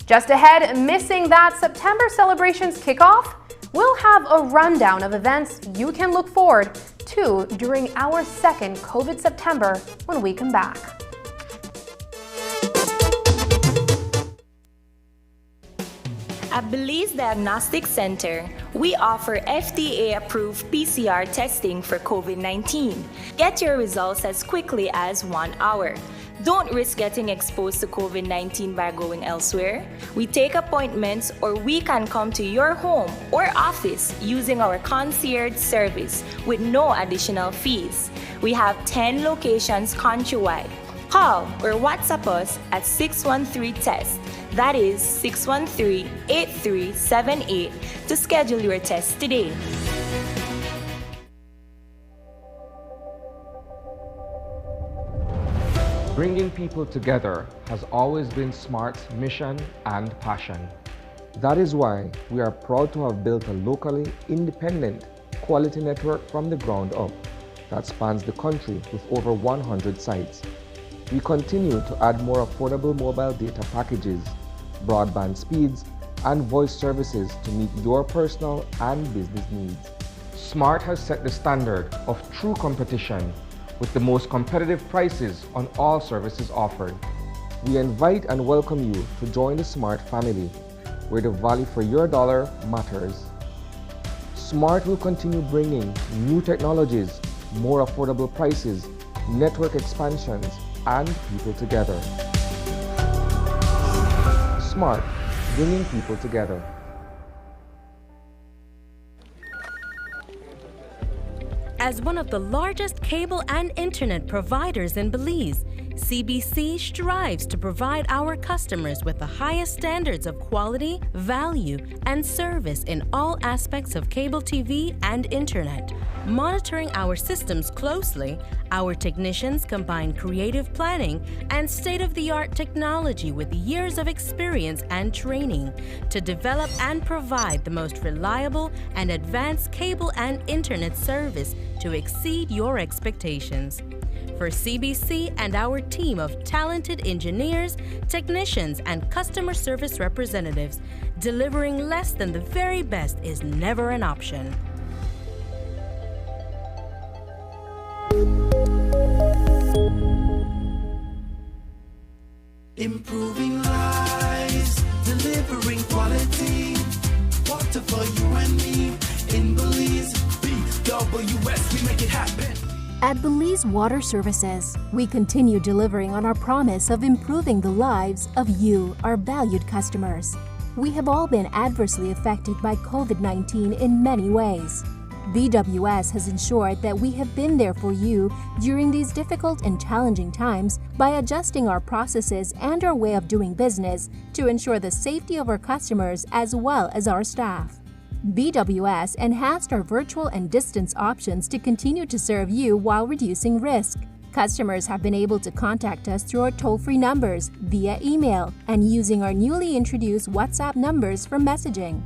[SPEAKER 1] Just ahead, missing that September celebrations kickoff? We'll have a rundown of events you can look forward to during our second COVID September when we come back.
[SPEAKER 4] At Belize Diagnostic Center, we offer FDA-approved PCR testing for COVID-19. Get your results as quickly as 1 hour. Don't risk getting exposed to COVID-19 by going elsewhere. We take appointments, or we can come to your home or office using our concierge service with no additional fees. We have 10 locations countrywide. Call or WhatsApp us at 613-TEST. That is 613-8378 to schedule your test today.
[SPEAKER 5] Bringing people together has always been SMART's mission and passion. That is why we are proud to have built a locally independent quality network from the ground up that spans the country with over 100 sites. we continue to add more affordable mobile data packages, broadband speeds, and voice services to meet your personal and business needs. Smart has set the standard of true competition with the most competitive prices on all services offered. We invite and welcome you to join the Smart family, where the value for your dollar matters. Smart will continue bringing new technologies, more affordable prices, network expansions, and people together. Smart, bringing people together.
[SPEAKER 6] As one of the largest cable and internet providers in Belize, CBC strives to provide our customers with the highest standards of quality, value, and service in all aspects of cable TV and internet. Monitoring our systems closely, our technicians combine creative planning and state-of-the-art technology with years of experience and training to develop and provide the most reliable and advanced cable and internet service to exceed your expectations. For CBC and our team of talented engineers, technicians, and customer service representatives, delivering less than the very best is never an option.
[SPEAKER 7] Improving lives, delivering quality. Water for you and me. In Belize, BWS, we make it happen.
[SPEAKER 8] At Belize Water Services, we continue delivering on our promise of improving the lives of you, our valued customers. We have all been adversely affected by COVID-19 in many ways. BWS has ensured that we have been there for you during these difficult and challenging times by adjusting our processes and our way of doing business to ensure the safety of our customers as well as our staff. BWS enhanced our virtual and distance options to continue to serve you while reducing risk. Customers have been able to contact us through our toll-free numbers, via email, and using our newly introduced WhatsApp numbers for messaging.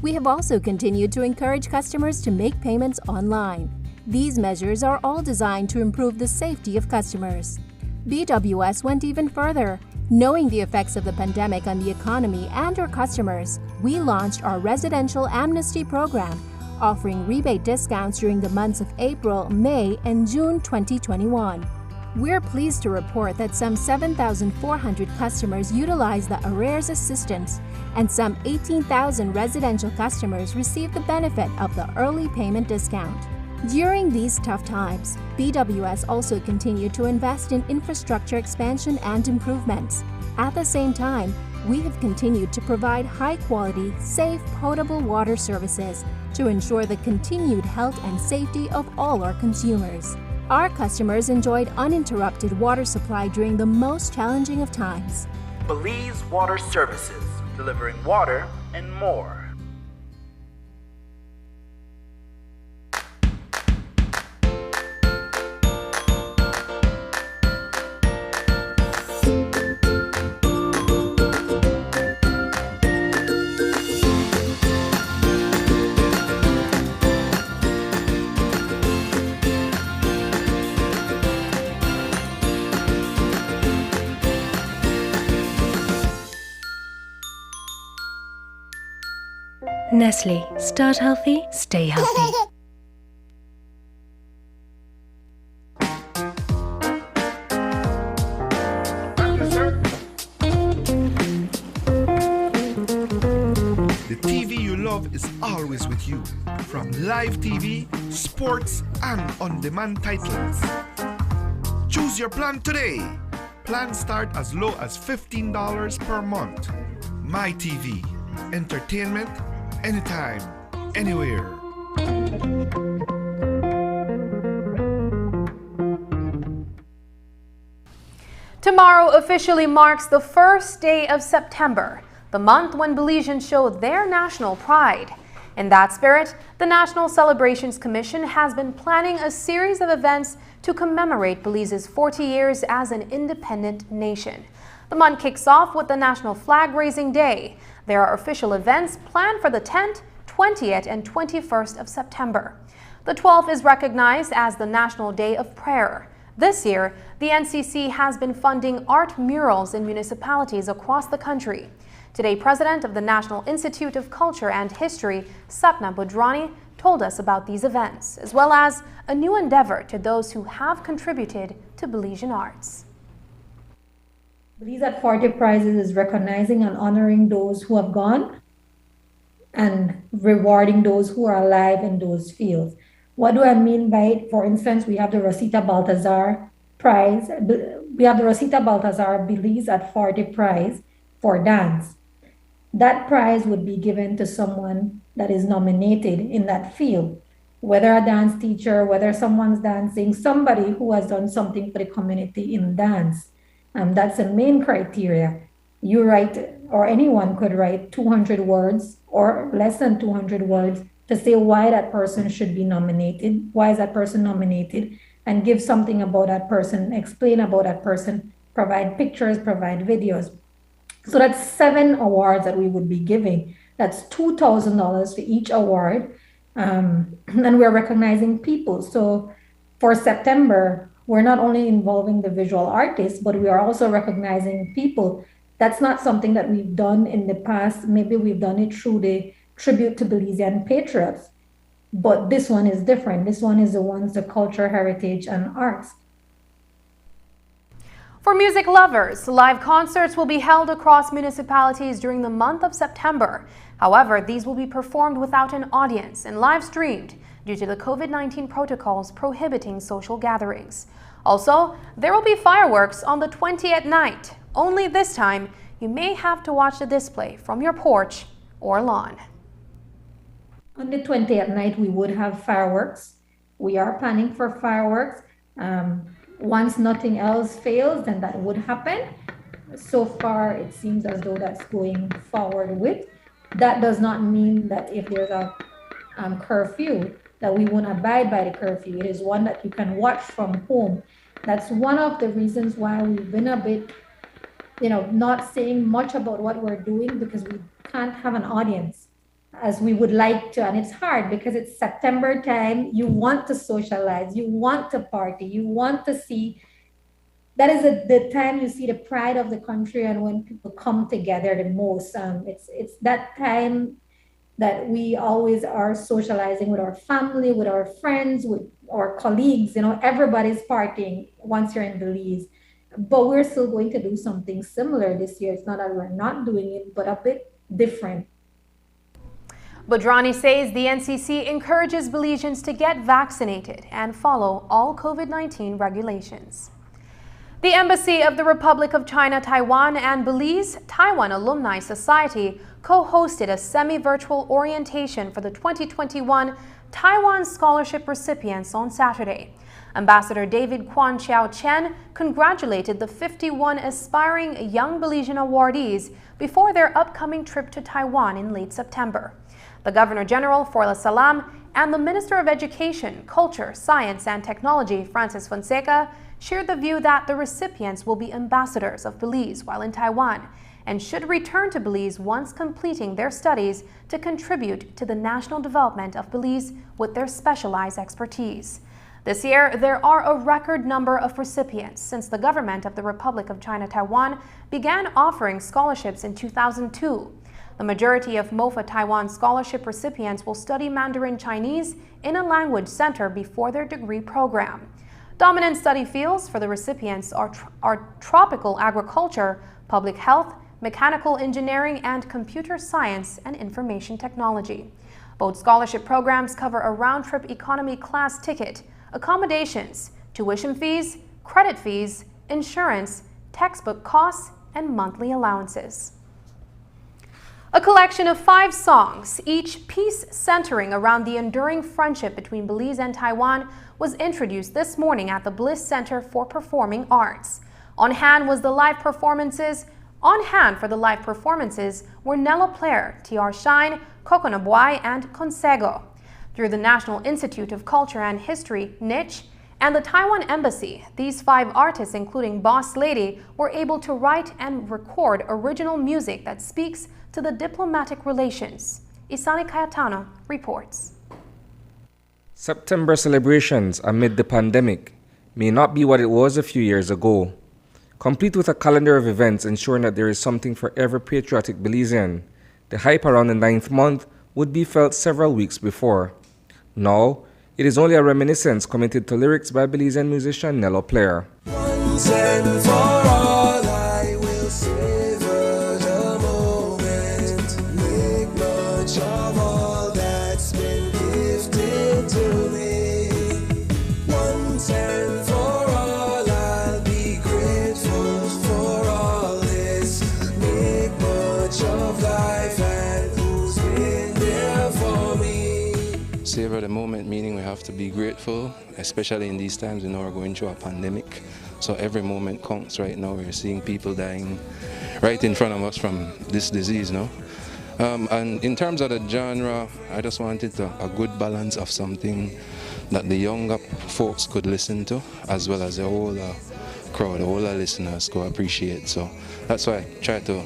[SPEAKER 8] We have also continued to encourage customers to make payments online. These measures are all designed to improve the safety of customers. BWS went even further. Knowing the effects of the pandemic on the economy and our customers, we launched our residential amnesty program, offering rebate discounts during the months of April, May, and June 2021. We're pleased to report that some 7,400 customers utilized the arrears assistance, and some 18,000 residential customers received the benefit of the early payment discount. During these tough times, BWS also continued to invest in infrastructure expansion and improvements. At the same time, we have continued to provide high-quality, safe, potable water services to ensure the continued health and safety of all our consumers. Our customers enjoyed uninterrupted water supply during the most challenging of times.
[SPEAKER 7] Belize Water Services, delivering water and more.
[SPEAKER 6] Nestle. Start healthy, stay healthy.
[SPEAKER 9] The TV you love is always with you. From live TV, sports, and on-demand titles. Choose your plan today. Plans start as low as $15 per month. My TV. Entertainment anytime, anywhere.
[SPEAKER 1] Tomorrow officially marks the first day of September, the month when Belizeans show their national pride. In that spirit, the National Celebrations Commission has been planning a series of events to commemorate Belize's 40 years as an independent nation. The month kicks off with the National Flag Raising Day. There are official events planned for the 10th, 20th, and 21st of September. The 12th is recognized as the National Day of Prayer. This year, the NCC has been funding art murals in municipalities across the country. Today, President of the National Institute of Culture and History, Sapna Budrani, told us about these events, as well as a new endeavor to those who have contributed to Belizean arts.
[SPEAKER 10] Belize at 40 Prizes is recognizing and honoring those who have gone and rewarding those who are alive in those fields. What do I mean by it? For instance, we have the Rosita Baltazar Prize. We have the Rosita Baltazar Belize at 40 Prize for dance. That prize would be given to someone that is nominated in that field, whether a dance teacher, whether someone's dancing, somebody who has done something for the community in dance. That's the main criteria. You write, or anyone could write 200 words or less than 200 words to say why that person should be nominated, why is that person nominated, and give something about that person, explain about that person, provide pictures, provide videos. So that's 7 awards that we would be giving. That's $2,000 for each award. And we're recognizing people. So for September, we're not only involving the visual artists, but we are also recognizing people. That's not something that we've done in the past. Maybe we've done it through the Tribute to Belizean Patriots. But this one is different. This one is the ones, the culture, heritage, and arts.
[SPEAKER 1] For music lovers, live concerts will be held across municipalities during the month of September. However, these will be performed without an audience and live streamed due to the COVID-19 protocols prohibiting social gatherings. Also, there will be fireworks on the 20th night. Only this time, you may have to watch the display from your porch or lawn.
[SPEAKER 10] On the 20th night, we would have fireworks. We are planning for fireworks. Once nothing else fails, then that would happen. So far, it seems as though that's going forward with. That does not mean that if there's a curfew, that we won't abide by the curfew. It is one that you can watch from home. That's one of the reasons why we've been a bit, not saying much about what we're doing, because we can't have an audience as we would like to. And it's hard because it's September time. You want to socialize, you want to party, you want to see. That is the time you see the pride of the country and when people come together the most. It's that time that we always are socializing with our family, with our friends, with our colleagues. Everybody's partying once you're in Belize. But we're still going to do something similar this year. It's not that we're not doing it, but a bit different.
[SPEAKER 1] Budrani says the NCC encourages Belizeans to get vaccinated and follow all COVID-19 regulations. The Embassy of the Republic of China, Taiwan, and Belize Taiwan Alumni Society co-hosted a semi-virtual orientation for the 2021 Taiwan Scholarship recipients on Saturday. Ambassador David Kwan Chiao Chen congratulated the 51 aspiring young Belizean awardees before their upcoming trip to Taiwan in late September. The Governor General for La Salam and the Minister of Education, Culture, Science and Technology, Francis Fonseca, shared the view that the recipients will be ambassadors of Belize while in Taiwan and should return to Belize once completing their studies to contribute to the national development of Belize with their specialized expertise. This year, there are a record number of recipients since the government of the Republic of China, Taiwan began offering scholarships in 2002. The majority of MOFA Taiwan scholarship recipients will study Mandarin Chinese in a language center before their degree program. Dominant study fields for the recipients are tropical agriculture, public health, mechanical engineering, and computer science and information technology. Both scholarship programs cover a round-trip economy class ticket, accommodations, tuition fees, credit fees, insurance, textbook costs, and monthly allowances. A collection of 5 songs, each piece centering around the enduring friendship between Belize and Taiwan, was introduced this morning at the Bliss Center for Performing Arts. On hand for the live performances were Nello Player, T.R. Shine, Coconut Boy, and Consego. Through the National Institute of Culture and History, NICH, and the Taiwan Embassy, these 5 artists, including Boss Lady, were able to write and record original music that speaks to the diplomatic relations. Isani Cayetano reports.
[SPEAKER 5] September celebrations amid the pandemic may not be what it was a few years ago. Complete with a calendar of events ensuring that there is something for every patriotic Belizean, the hype around the 9th month would be felt several weeks before. Now, it is only a reminiscence committed to lyrics by Belizean musician Nello Player.
[SPEAKER 7] Once and for all, I will savor the moment, make much of all that's been gifted to me. Once and for all, I'll be grateful for all this, make much of life and who's been there for me.
[SPEAKER 11] Savor the moment, meaning we have to be grateful, especially in these times. We know we're going through a pandemic, so every moment counts right now. We're seeing people dying right in front of us from this disease now. And in terms of the genre, I just wanted a good balance of something that the younger folks could listen to, as well as the older crowd, the older listeners could appreciate. So that's why I try to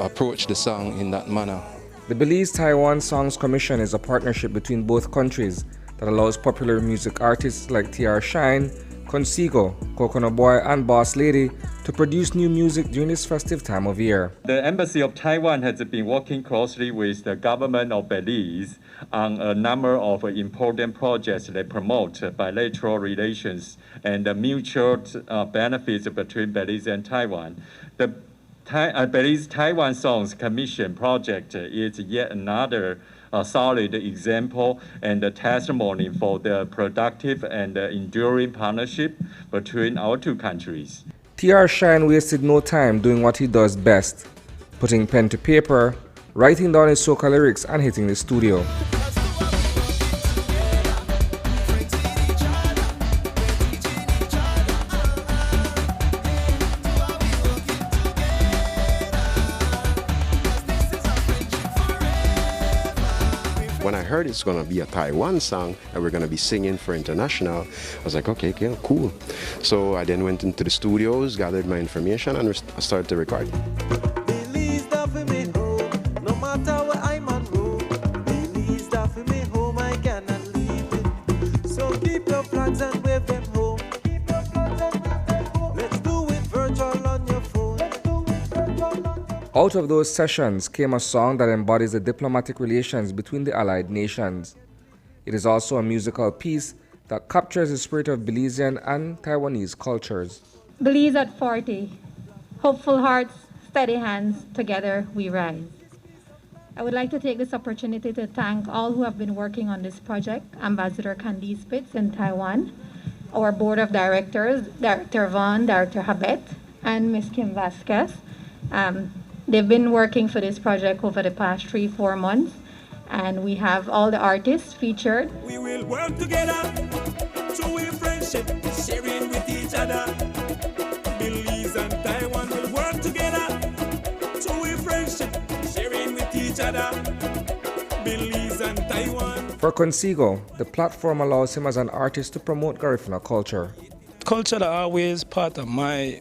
[SPEAKER 11] approach the song in that manner.
[SPEAKER 5] The Belize-Taiwan Songs Commission is a partnership between both countries that allows popular music artists like TR Shine, Consigo, Coconut Boy and Boss Lady to produce new music during this festive time of year.
[SPEAKER 12] The Embassy of Taiwan has been working closely with the government of Belize on a number of important projects that promote bilateral relations and the mutual benefits between Belize and Taiwan. The Belize-Taiwan Songs Commission project is yet another solid example and a testimony for the productive and enduring partnership between our two countries.
[SPEAKER 5] TR Shine wasted no time doing what he does best, putting pen to paper, writing down his soca lyrics and hitting the studio.
[SPEAKER 13] When I heard it's going to be a Taiwan song and we're going to be singing for international, I was like, okay, cool. So I then went into the studios, gathered my information, and I started to record.
[SPEAKER 5] Out of those sessions came a song that embodies the diplomatic relations between the allied nations. It is also a musical piece that captures the spirit of Belizean and Taiwanese cultures.
[SPEAKER 10] Belize at 40. Hopeful hearts, steady hands, together we rise. I would like to take this opportunity to thank all who have been working on this project, Ambassador Candice Spitz in Taiwan, our board of directors, Director Vaughn, Director Habet, and Ms. Kim Vasquez. They've been working for this project over the past 3-4 months, and we have all the artists featured.
[SPEAKER 7] We will work together to a friendship, sharing with each other. Belize and Taiwan will work together to a friendship, sharing with each other. Belize and Taiwan.
[SPEAKER 5] For Consigo, the platform allows him as an artist to promote Garifuna culture.
[SPEAKER 14] Culture is always part of me.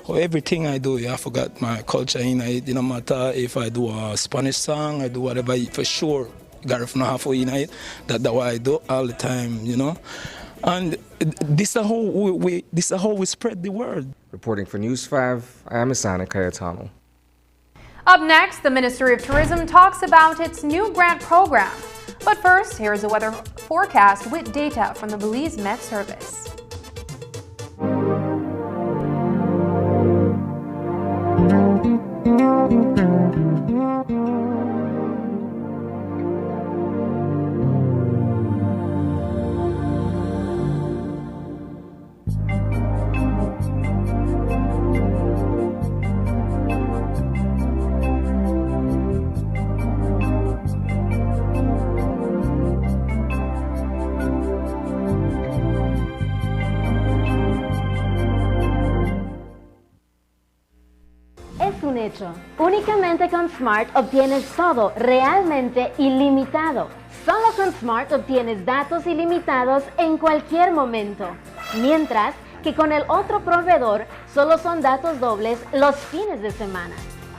[SPEAKER 14] Everything I do, I forgot my culture in it. No matter if I do a Spanish song, I do whatever. For sure, Garifuna have in it. That's what I do all the time, you know. And this is how we spread the word.
[SPEAKER 5] Reporting for News 5, I am Isana Cayetano.
[SPEAKER 1] Up next, the Ministry of Tourism talks about its new grant program. But first, here is a weather forecast with data from the Belize Met Service.
[SPEAKER 15] Únicamente con Smart obtienes todo realmente ilimitado. Solo con Smart obtienes datos ilimitados en cualquier momento. Mientras que con el otro proveedor solo son datos dobles los fines de semana.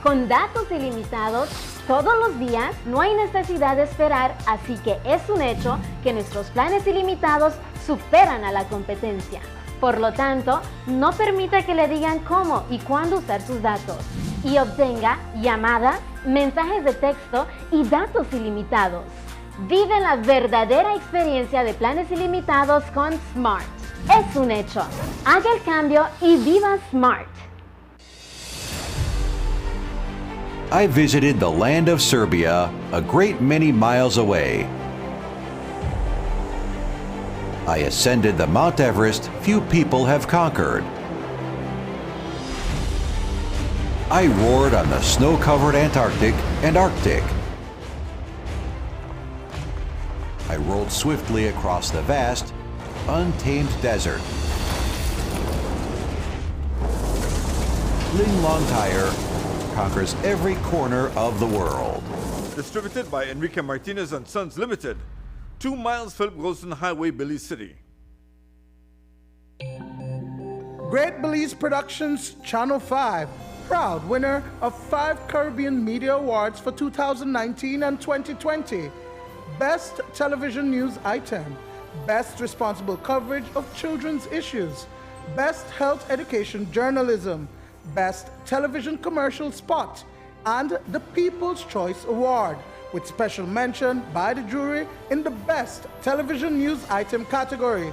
[SPEAKER 15] Con datos ilimitados, todos los días, no hay necesidad de esperar, así que es un hecho que nuestros planes ilimitados superan a la competencia. Por lo tanto, no permita que le digan cómo y cuándo usar sus datos y obtenga llamadas, mensajes de texto y datos ilimitados. Vive la verdadera experiencia de planes ilimitados con Smart. Es un hecho. Haga el cambio y viva Smart.
[SPEAKER 16] I visited the land of Serbia, a great many miles away. I ascended the Mount Everest few people have conquered. I roared on the snow-covered Antarctic and Arctic. I rolled swiftly across the vast, untamed desert. Ling Long Tire conquers every corner of the world.
[SPEAKER 17] Distributed by Enrique Martinez and Sons Limited. 2 miles Philip Golson Highway, Belize City.
[SPEAKER 18] Great Belize Productions Channel 5, proud winner of 5 Caribbean Media Awards for 2019 and 2020. Best Television News Item, Best Responsible Coverage of Children's Issues, Best Health Education Journalism, Best Television Commercial Spot, and the People's Choice Award, with special mention by the jury in the Best Television News Item category.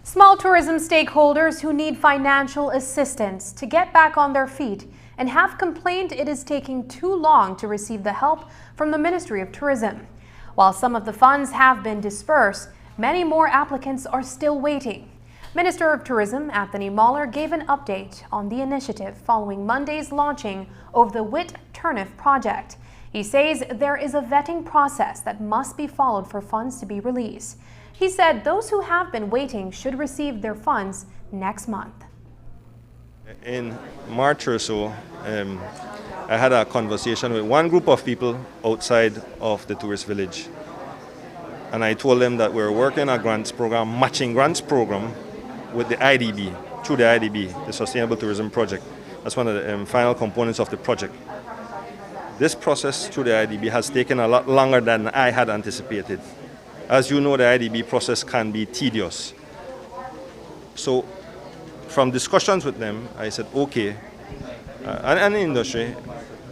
[SPEAKER 1] Small tourism stakeholders who need financial assistance to get back on their feet and have complained it is taking too long to receive the help from the Ministry of Tourism. While some of the funds have been dispersed, many more applicants are still waiting. Minister of Tourism Anthony Muller gave an update on the initiative following Monday's launching of the WIT Turniff project. He says there is a vetting process that must be followed for funds to be released. He said those who have been waiting should receive their funds next month.
[SPEAKER 19] In March or so, I had a conversation with one group of people outside of the tourist village. And I told them that we're working a grants program, matching grants program with the IDB, through the IDB, the Sustainable Tourism Project. That's one of the final components of the project. This process through the IDB has taken a lot longer than I had anticipated. As you know, the IDB process can be tedious. So from discussions with them, I said, okay, and the industry,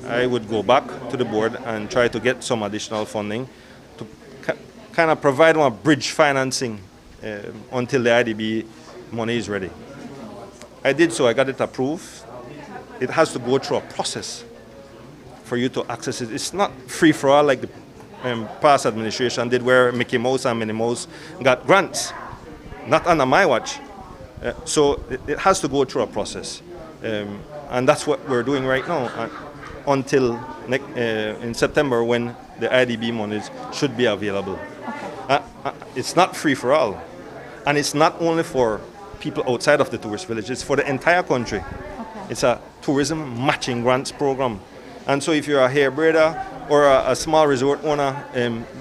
[SPEAKER 19] I would go back to the board and try to get some additional funding to kind of provide more bridge financing until the IDB money is ready. I did so, I got it approved. It has to go through a process for you to access it. It's not free for all like the past administration did, where Mickey Mouse and Minnie Mouse got grants, not under my watch. So it has to go through a process. And that's what we're doing right now until in September, when the IDB monies should be available. Okay. It's not free for all. And it's not only for people outside of the tourist village, it's for the entire country. Okay. It's a tourism matching grants program. And so if you're a hairbreeder or a small resort owner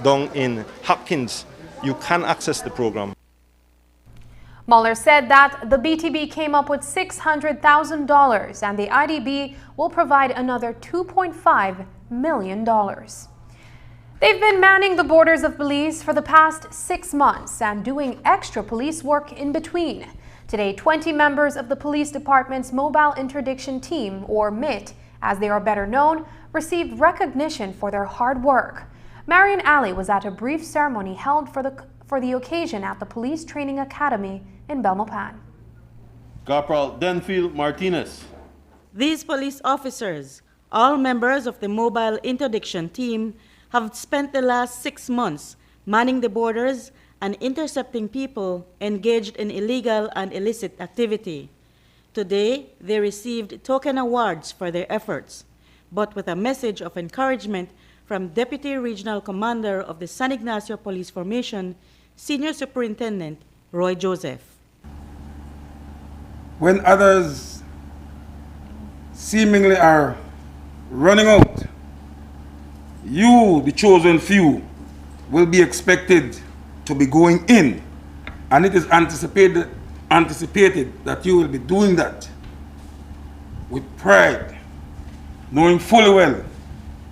[SPEAKER 19] down in Hopkins, you can access the program.
[SPEAKER 1] Muller said that the BTB came up with $600,000 and the IDB will provide another $2.5 million. They've been manning the borders of Belize for the past 6 months and doing extra police work in between. Today, 20 members of the police department's Mobile Interdiction Team, or MIT, as they are better known, received recognition for their hard work. Marion Alley was at a brief ceremony held for the occasion at the Police Training Academy in Belmopan.
[SPEAKER 20] Corporal Denfield Martinez.
[SPEAKER 21] These police officers, all members of the Mobile Interdiction Team, have spent the last 6 months manning the borders and intercepting people engaged in illegal and illicit activity. Today, they received token awards for their efforts, but with a message of encouragement from Deputy Regional Commander of the San Ignacio Police Formation, Senior Superintendent Roy Joseph.
[SPEAKER 22] When others
[SPEAKER 2] seemingly are running out, you, the chosen few, will be expected to be going in, and it is anticipated that you will be doing that with pride, knowing fully well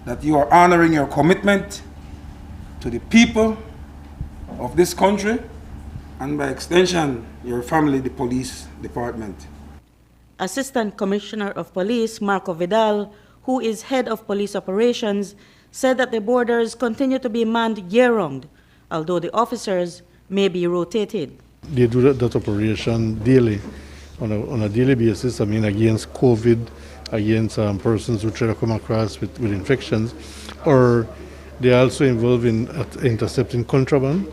[SPEAKER 2] that you are honoring your commitment to the people of this country and by extension your family, the police department.
[SPEAKER 21] Assistant Commissioner of Police Marco Vidal, who is head of police operations, said that the borders continue to be manned year-round, although the officers may be rotated.
[SPEAKER 22] They do that operation daily, on a daily basis, against COVID, against persons who try to come across with infections, or they are also involved in intercepting contraband.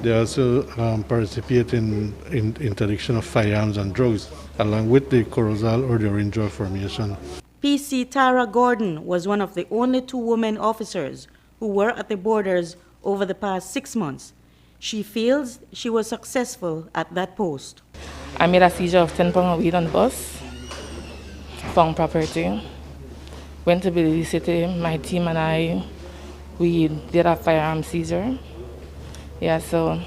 [SPEAKER 22] They also participate in interdiction of firearms and drugs, along with the Corozal or the Orange formation.
[SPEAKER 21] PC Tara Gordon was one of the only 2 women officers who were at the borders over the past 6 months. She feels she was successful at that post.
[SPEAKER 23] I made a seizure of 10 pounds of weed on the bus, found property, went to Belize City. My team and I, we did a firearm seizure. Yeah, so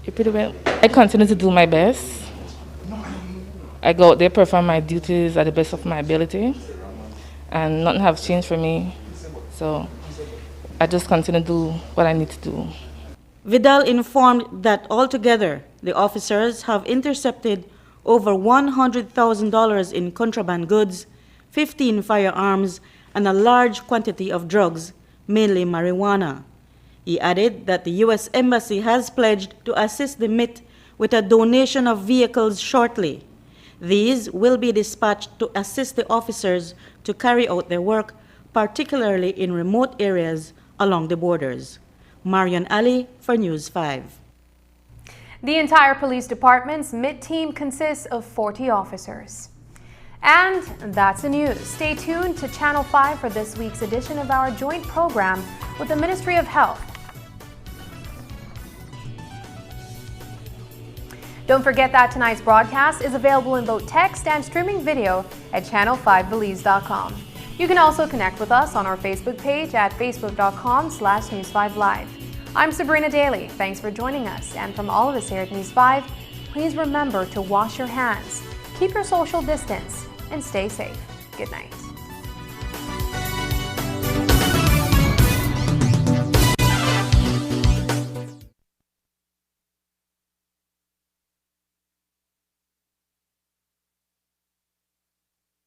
[SPEAKER 23] it pretty well. I continue to do my best. I go out there, perform my duties at the best of my ability, and nothing has changed for me. So I just continue to do what I need to do.
[SPEAKER 21] Vidal informed that altogether, the officers have intercepted over $100,000 in contraband goods, 15 firearms, and a large quantity of drugs, mainly marijuana. He added that the U.S. Embassy has pledged to assist the MIT with a donation of vehicles shortly. These will be dispatched to assist the officers to carry out their work, particularly in remote areas along the borders. Marion Ali for News 5.
[SPEAKER 1] The entire police department's MIT team consists of 40 officers. And that's the news. Stay tuned to Channel 5 for this week's edition of our joint program with the Ministry of Health. Don't forget that tonight's broadcast is available in both text and streaming video at channel5belize.com. You can also connect with us on our Facebook page at facebook.com/News5Live. I'm Sabrina Daly. Thanks for joining us. And from all of us here at News 5, please remember to wash your hands, keep your social distance, and stay safe. Good night.